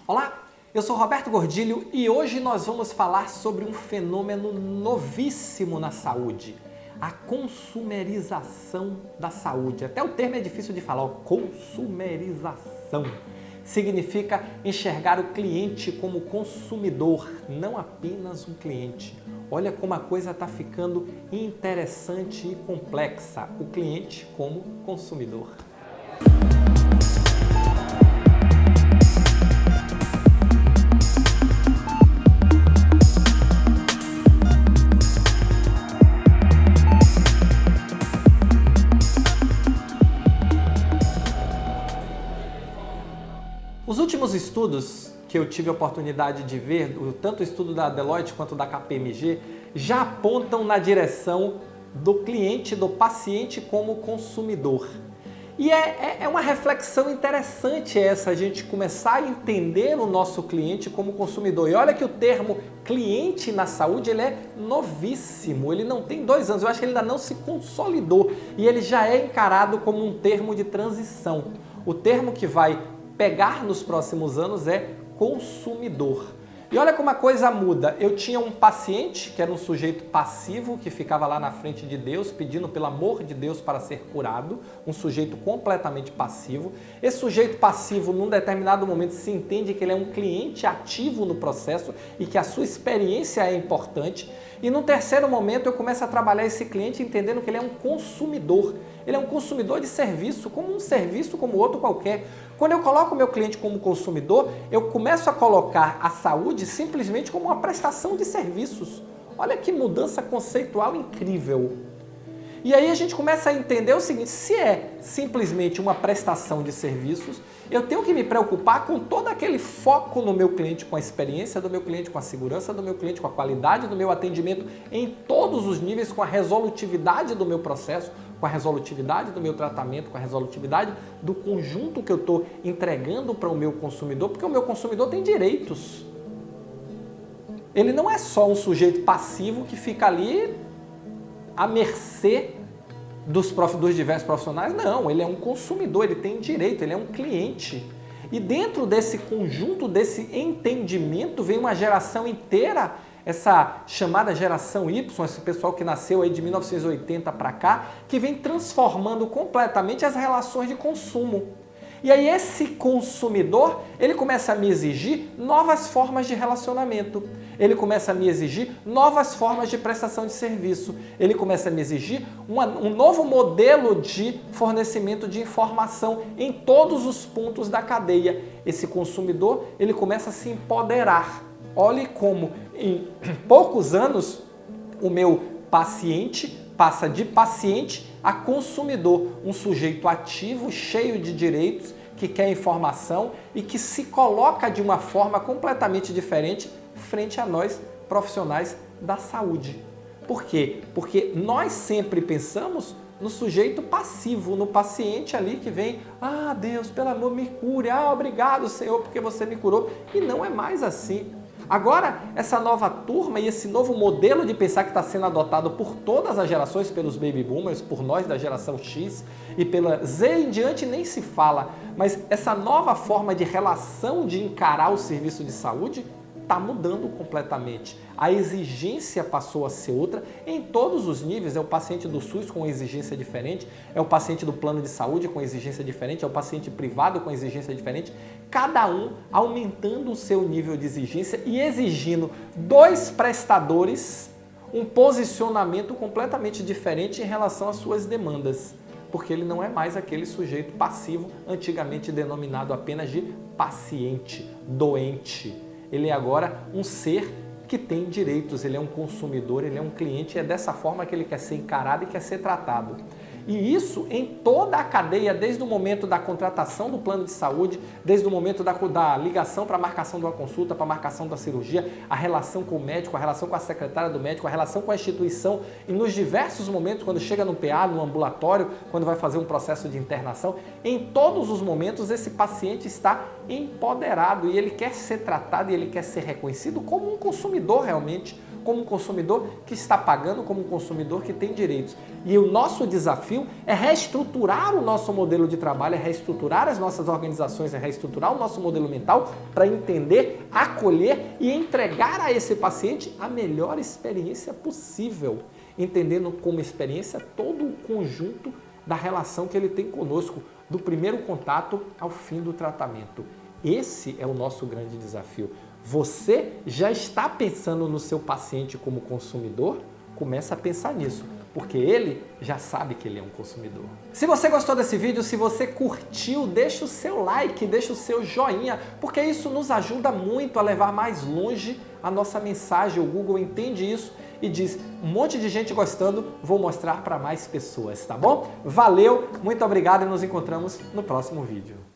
Olá, eu sou Roberto Gordilho e hoje nós vamos falar sobre um fenômeno novíssimo na saúde, a consumerização da saúde. Até o termo é difícil de falar, consumerização. Significa enxergar o cliente como consumidor, não apenas um cliente. Olha como a coisa está ficando interessante e complexa, o cliente como consumidor. Os últimos estudos que eu tive a oportunidade de ver, tanto o estudo da Deloitte quanto da KPMG, já apontam na direção do cliente, do paciente como consumidor. E é uma reflexão interessante essa, a gente começar a entender o nosso cliente como consumidor. E olha que o termo cliente na saúde, ele é novíssimo, ele não tem 2 anos, eu acho que ele ainda não se consolidou e ele já é encarado como um termo de transição. O termo que vai pegar nos próximos anos é consumidor. E olha como a coisa muda. Eu tinha um paciente que era um sujeito passivo que ficava lá na frente de Deus pedindo pelo amor de Deus para ser curado, um sujeito completamente passivo. Esse sujeito passivo, num determinado momento, se entende que ele é um cliente ativo no processo e que a sua experiência é importante. E no terceiro momento eu começo a trabalhar esse cliente entendendo que ele é um consumidor. Ele é um consumidor de serviço, como um serviço como outro qualquer. Quando eu coloco o meu cliente como consumidor, eu começo a colocar a saúde simplesmente como uma prestação de serviços. Olha que mudança conceitual incrível. E aí a gente começa a entender o seguinte, se é simplesmente uma prestação de serviços, eu tenho que me preocupar com todo aquele foco no meu cliente, com a experiência do meu cliente, com a segurança do meu cliente, com a qualidade do meu atendimento em todos os níveis, com a resolutividade do meu processo, com a resolutividade do meu tratamento, com a resolutividade do conjunto que eu estou entregando para o meu consumidor, porque o meu consumidor tem direitos. Ele não é só um sujeito passivo que fica ali à mercê dos diversos profissionais, não, ele é um consumidor, ele tem direito, ele é um cliente. E dentro desse conjunto, desse entendimento, vem uma geração inteira, essa chamada geração Y, esse pessoal que nasceu aí de 1980 para cá, que vem transformando completamente as relações de consumo. E aí esse consumidor, ele começa a me exigir novas formas de relacionamento. Ele começa a me exigir novas formas de prestação de serviço. Ele começa a me exigir um novo modelo de fornecimento de informação em todos os pontos da cadeia. Esse consumidor, ele começa a se empoderar. Olhe como em poucos anos o meu paciente passa de paciente a consumidor, um sujeito ativo, cheio de direitos, que quer informação e que se coloca de uma forma completamente diferente frente a nós, profissionais da saúde. Por quê? Porque nós sempre pensamos no sujeito passivo, no paciente ali que vem, ah, Deus, pelo amor, me cure, ah, obrigado, Senhor, porque você me curou. E não é mais assim. Agora, essa nova turma e esse novo modelo de pensar que está sendo adotado por todas as gerações, pelos baby boomers, por nós da geração X e pela Z em diante nem se fala, mas essa nova forma de relação de encarar o serviço de saúde está mudando completamente. A exigência passou a ser outra em todos os níveis. É o paciente do SUS com exigência diferente, é o paciente do plano de saúde com exigência diferente, é o paciente privado com exigência diferente, cada um aumentando o seu nível de exigência e exigindo dos prestadores um posicionamento completamente diferente em relação às suas demandas, porque ele não é mais aquele sujeito passivo, antigamente denominado apenas de paciente, doente. Ele é agora um ser que tem direitos, ele é um consumidor, ele é um cliente e é dessa forma que ele quer ser encarado e quer ser tratado. E isso em toda a cadeia, desde o momento da contratação do plano de saúde, desde o momento da ligação para a marcação de uma consulta, para a marcação da cirurgia, a relação com o médico, a relação com a secretária do médico, a relação com a instituição e nos diversos momentos, quando chega no PA, no ambulatório, quando vai fazer um processo de internação, em todos os momentos esse paciente está empoderado e ele quer ser tratado e ele quer ser reconhecido como um consumidor realmente, como um consumidor que está pagando, como um consumidor que tem direitos. E o nosso desafio é reestruturar o nosso modelo de trabalho, é reestruturar as nossas organizações, é reestruturar o nosso modelo mental para entender, acolher e entregar a esse paciente a melhor experiência possível, entendendo como experiência todo o conjunto da relação que ele tem conosco, do primeiro contato ao fim do tratamento. Esse é o nosso grande desafio. Você já está pensando no seu paciente como consumidor? Começa a pensar nisso, porque ele já sabe que ele é um consumidor. Se você gostou desse vídeo, se você curtiu, deixa o seu like, deixa o seu joinha, porque isso nos ajuda muito a levar mais longe a nossa mensagem. O Google entende isso e diz, um monte de gente gostando, vou mostrar para mais pessoas, tá bom? Valeu, muito obrigado e nos encontramos no próximo vídeo.